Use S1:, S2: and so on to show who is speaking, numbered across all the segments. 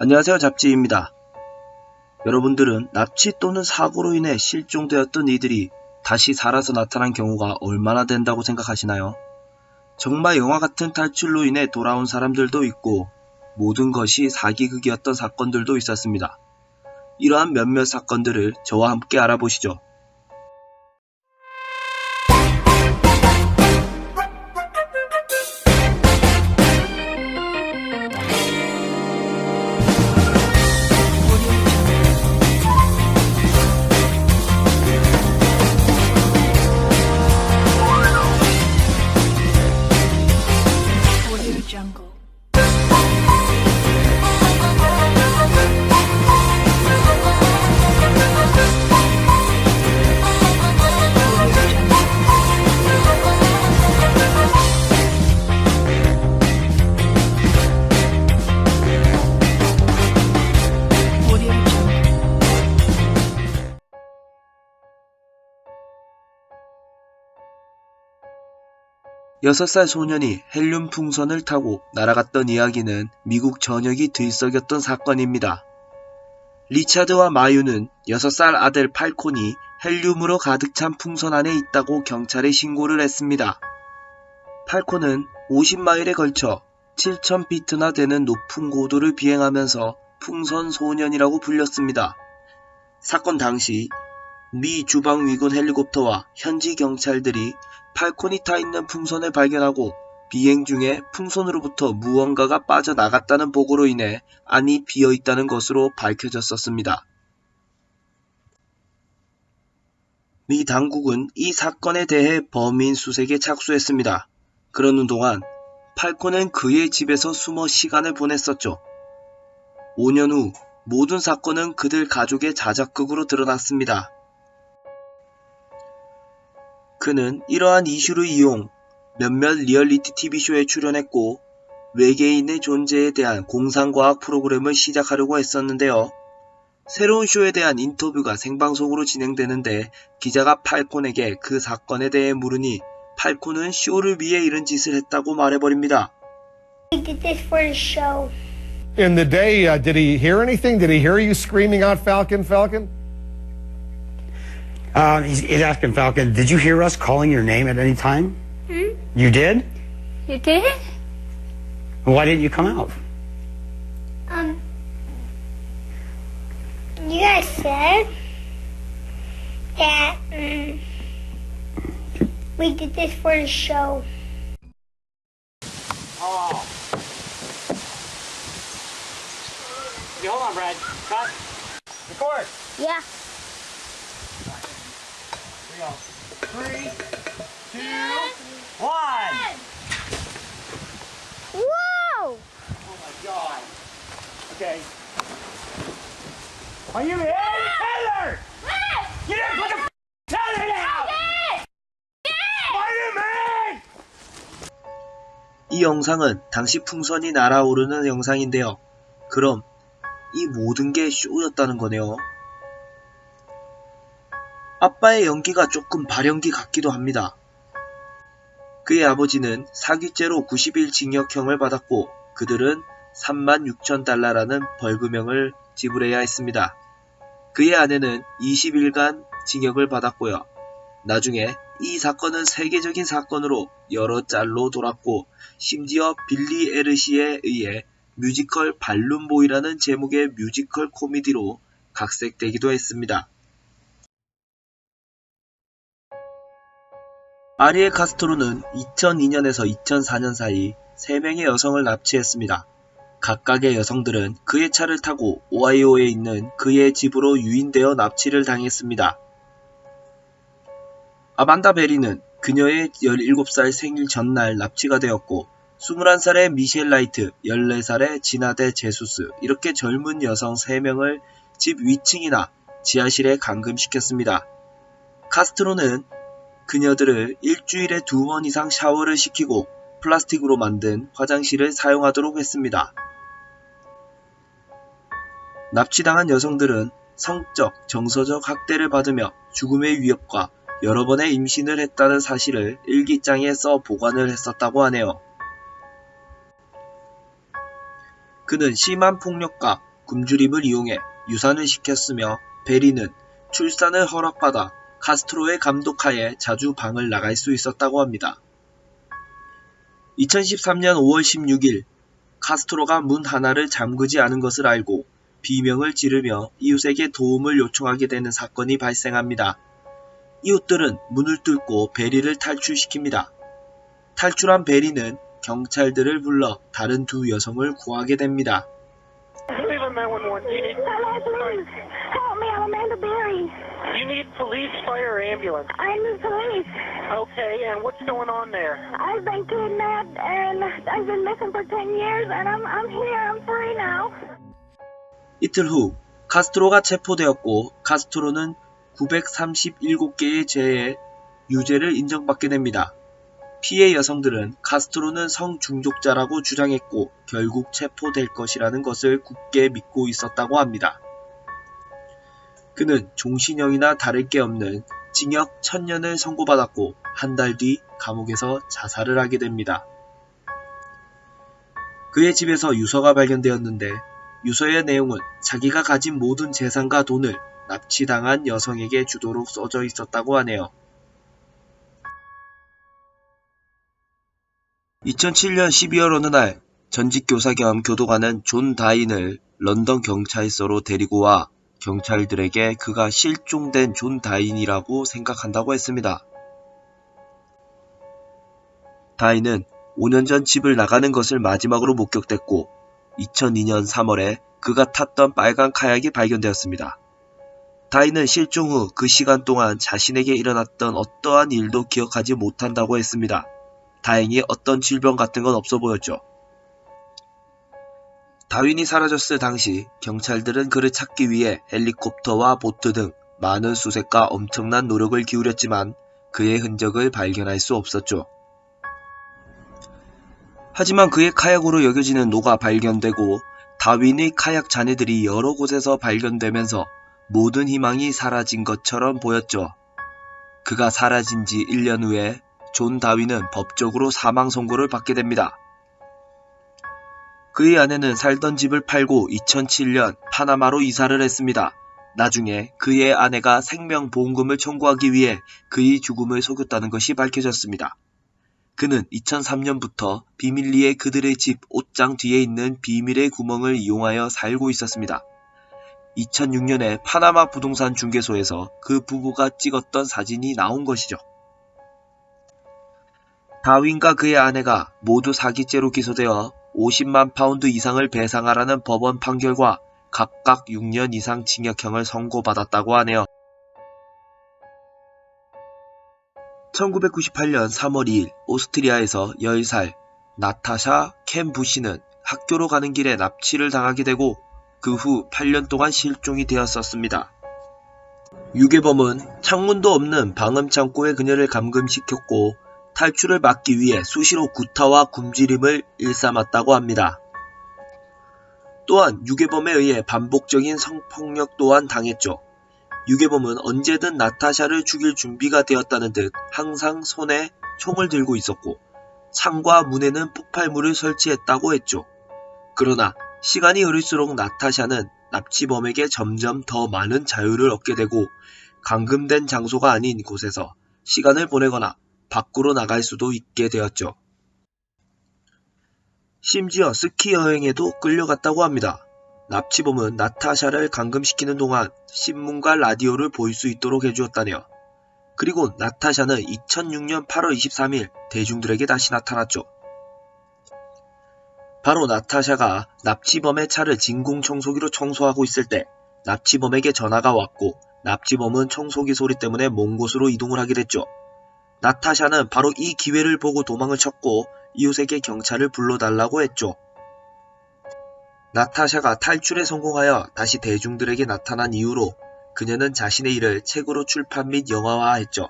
S1: 안녕하세요, 잡지입니다. 여러분들은 납치 또는 사고로 인해 실종되었던 이들이 다시 살아서 나타난 경우가 얼마나 된다고 생각하시나요? 정말 영화 같은 탈출로 인해 돌아온 사람들도 있고 모든 것이 사기극이었던 사건들도 있었습니다. 이러한 몇몇 사건들을 저와 함께 알아보시죠. 여섯 살 소년이 헬륨 풍선을 타고 날아갔던 이야기는 미국 전역이 들썩였던 사건입니다. 리차드와 마유는 6살 아들 팔콘이 헬륨으로 가득 찬 풍선 안에 있다고 경찰에 신고를 했습니다. 팔콘은 50마일에 걸쳐 7,000피트나 되는 높은 고도를 비행하면서 풍선 소년이라고 불렸습니다. 사건 당시 미 주방위군 헬리콥터와 현지 경찰들이 팔콘이 타 있는 풍선을 발견하고 비행 중에 풍선으로부터 무언가가 빠져나갔다는 보고로 인해 안이 비어있다는 것으로 밝혀졌었습니다. 미 당국은 이 사건에 대해 범인 수색에 착수했습니다. 그러는 동안 팔콘은 그의 집에서 숨어 시간을 보냈었죠. 5년 후 모든 사건은 그들 가족의 자작극으로 드러났습니다. 그는 이러한 이슈를 이용 몇몇 리얼리티 TV쇼에 출연했고 외계인의 존재에 대한 공상과학 프로그램을 시작하려고 했었는데요. 새로운 쇼에 대한 인터뷰가 생방송으로 진행되는데 기자가 팔콘에게 그 사건에 대해 물으니 팔콘은 쇼를 위해 이런 짓을 했다고 말해버립니다.
S2: We did this for the show.
S3: In the day, did he hear anything? Did he hear you screaming out, Falcon, Falcon?
S4: He's asking Falcon, did you hear us calling your name at any time? You did?
S2: You did?
S4: Why didn't you come out?
S2: You guys said that we did this for the show.
S4: Oh. Okay, hold on, Brad. Cut. Record.
S2: Yeah.
S4: Here we go. 3, 2, 1.
S2: Whoa!
S4: Oh my God. Okay. Are you in? Taylor! You didn't put the Taylor down! Spider-Man!
S1: 이 영상은 당시 풍선이 날아오르는 영상인데요. 그럼 이 모든 게 쇼였다는 거네요. 아빠의 연기가 조금 발연기 같기도 합니다. 그의 아버지는 사기죄로 90일 징역형을 받았고 그들은 36,000달러라는 벌금형을 지불해야 했습니다. 그의 아내는 20일간 징역을 받았고요. 나중에 이 사건은 세계적인 사건으로 여러 짤로 돌았고 심지어 빌리 에르시에 의해 뮤지컬 발룬보이라는 제목의 뮤지컬 코미디로 각색되기도 했습니다. 아리엘 카스트로는 2002년에서 2004년 사이 3명의 여성을 납치했습니다. 각각의 여성들은 그의 차를 타고 오하이오에 있는 그의 집으로 유인되어 납치를 당했습니다. 아만다 베리는 그녀의 17살 생일 전날 납치가 되었고 21살의 미셸 라이트, 14살의 지나데 제수스 이렇게 젊은 여성 3명을 집 위층이나 지하실에 감금시켰습니다. 카스트로는 그녀들을 일주일에 2번 이상 샤워를 시키고 플라스틱으로 만든 화장실을 사용하도록 했습니다. 납치당한 여성들은 성적, 정서적 학대를 받으며 죽음의 위협과 여러 번의 임신을 했다는 사실을 일기장에 써 보관을 했었다고 하네요. 그는 심한 폭력과 굶주림을 이용해 유산을 시켰으며 베리는 출산을 허락받아 카스트로의 감독하에 자주 방을 나갈 수 있었다고 합니다. 2013년 5월 16일 카스트로가 문 하나를 잠그지 않은 것을 알고 비명을 지르며 이웃에게 도움을 요청하게 되는 사건이 발생합니다. 이웃들은 문을 뚫고 베리를 탈출시킵니다. 탈출한 베리는 경찰들을 불러 다른 두 여성을 구하게 됩니다.
S5: Cleveland 911. Do you need?
S2: Hello, please. Help me. I'm Amanda Berry.
S5: Do you need police, fire, or ambulance?
S2: I'm the police.
S5: Okay, and what's going on there?
S2: I've been kidnapped and I've been missing for 10 years and I'm here. I'm free now.
S1: 이틀 후 카스트로가 체포되었고 카스트로는 937개의 죄에 유죄를 인정받게 됩니다. 피해 여성들은 카스트로는 성중독자라고 주장했고 결국 체포될 것이라는 것을 굳게 믿고 있었다고 합니다. 그는 종신형이나 다를 게 없는 징역 1000년을 선고받았고 한 달 뒤 감옥에서 자살을 하게 됩니다. 그의 집에서 유서가 발견되었는데 유서의 내용은 자기가 가진 모든 재산과 돈을 납치당한 여성에게 주도록 써져 있었다고 하네요. 2007년 12월 어느 날 전직 교사 겸 교도관은 존 다인을 런던 경찰서로 데리고 와 경찰들에게 그가 실종된 존 다인이라고 생각한다고 했습니다. 다인은 5년 전 집을 나가는 것을 마지막으로 목격됐고 2002년 3월에 그가 탔던 빨간 카약이 발견되었습니다. 다인은 실종 후 그 시간 동안 자신에게 일어났던 어떠한 일도 기억하지 못한다고 했습니다. 다행히 어떤 질병 같은 건 없어 보였죠. 다윈이 사라졌을 당시 경찰들은 그를 찾기 위해 헬리콥터와 보트 등 많은 수색과 엄청난 노력을 기울였지만 그의 흔적을 발견할 수 없었죠. 하지만 그의 카약으로 여겨지는 노가 발견되고 다윈의 카약 잔해들이 여러 곳에서 발견되면서 모든 희망이 사라진 것처럼 보였죠. 그가 사라진 지 1년 후에 존 다윈은 법적으로 사망 선고를 받게 됩니다. 그의 아내는 살던 집을 팔고 2007년 파나마로 이사를 했습니다. 나중에 그의 아내가 생명보험금을 청구하기 위해 그의 죽음을 속였다는 것이 밝혀졌습니다. 그는 2003년부터 비밀리에 그들의 집 옷장 뒤에 있는 비밀의 구멍을 이용하여 살고 있었습니다. 2006년에 파나마 부동산 중개소에서 그 부부가 찍었던 사진이 나온 것이죠. 다윈과 그의 아내가 모두 사기죄로 기소되어 50만 파운드 이상을 배상하라는 법원 판결과 각각 6년 이상 징역형을 선고받았다고 하네요. 1998년 3월 2일 오스트리아에서 10살 나타샤 캠 부시는 학교로 가는 길에 납치를 당하게 되고 그 후 8년 동안 실종이 되었었습니다. 유괴범은 창문도 없는 방음창고에 그녀를 감금시켰고 탈출을 막기 위해 수시로 구타와 굶주림을 일삼았다고 합니다. 또한 유괴범에 의해 반복적인 성폭력 또한 당했죠. 유괴범은 언제든 나타샤를 죽일 준비가 되었다는 듯 항상 손에 총을 들고 있었고 창과 문에는 폭발물을 설치했다고 했죠. 그러나 시간이 흐를수록 나타샤는 납치범에게 점점 더 많은 자유를 얻게 되고 감금된 장소가 아닌 곳에서 시간을 보내거나 밖으로 나갈 수도 있게 되었죠. 심지어 스키 여행에도 끌려갔다고 합니다. 납치범은 나타샤를 감금시키는 동안 신문과 라디오를 볼 수 있도록 해주었다네요. 그리고 나타샤는 2006년 8월 23일 대중들에게 다시 나타났죠. 바로 나타샤가 납치범의 차를 진공청소기로 청소하고 있을 때 납치범에게 전화가 왔고 납치범은 청소기 소리 때문에 먼 곳으로 이동을 하게 됐죠. 나타샤는 바로 이 기회를 보고 도망을 쳤고 이웃에게 경찰을 불러달라고 했죠. 나타샤가 탈출에 성공하여 다시 대중들에게 나타난 이후로 그녀는 자신의 일을 책으로 출판 및 영화화했죠.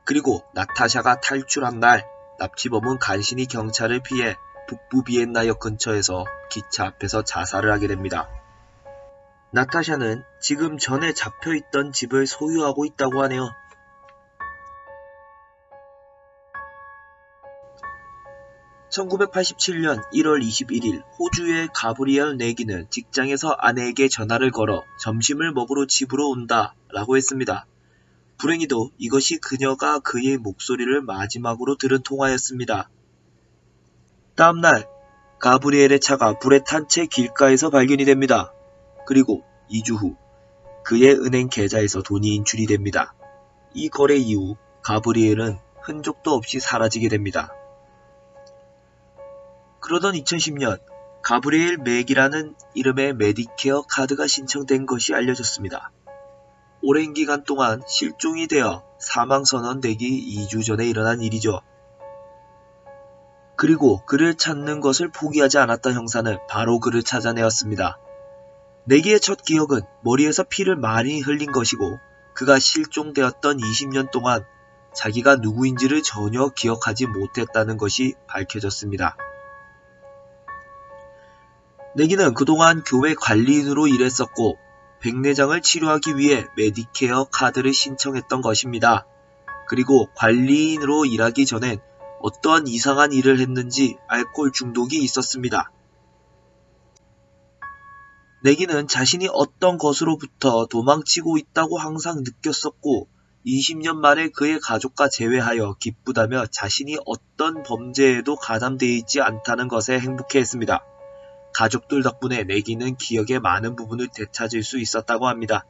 S1: 그리고 나타샤가 탈출한 날 납치범은 간신히 경찰을 피해 북부 비엔나역 근처에서 기차 앞에서 자살을 하게 됩니다. 나타샤는 지금 전에 잡혀있던 집을 소유하고 있다고 하네요. 1987년 1월 21일 호주의 가브리엘 내기는 직장에서 아내에게 전화를 걸어 점심을 먹으러 집으로 온다 라고 했습니다. 불행히도 이것이 그녀가 그의 목소리를 마지막으로 들은 통화였습니다. 다음날 가브리엘의 차가 불에 탄 채 길가에서 발견이 됩니다. 그리고 2주 후 그의 은행 계좌에서 돈이 인출이 됩니다. 이 거래 이후 가브리엘은 흔적도 없이 사라지게 됩니다. 그러던 2010년 가브리엘 맥이라는 이름의 메디케어 카드가 신청된 것이 알려졌습니다. 오랜 기간 동안 실종이 되어 사망선언 되기 2주 전에 일어난 일이죠. 그리고 그를 찾는 것을 포기하지 않았던 형사는 바로 그를 찾아내었습니다. 내기의 첫 기억은 머리에서 피를 많이 흘린 것이고 그가 실종되었던 20년 동안 자기가 누구인지를 전혀 기억하지 못했다는 것이 밝혀졌습니다. 내기는 그동안 교회 관리인으로 일했었고 백내장을 치료하기 위해 메디케어 카드를 신청했던 것입니다. 그리고 관리인으로 일하기 전엔 어떠한 이상한 일을 했는지 알코올 중독이 있었습니다. 내기는 자신이 어떤 것으로부터 도망치고 있다고 항상 느꼈었고 20년 만에 그의 가족과 재회하여 기쁘다며 자신이 어떤 범죄에도 가담되어 있지 않다는 것에 행복해했습니다. 가족들 덕분에 내기는 기억의 많은 부분을 되찾을 수 있었다고 합니다.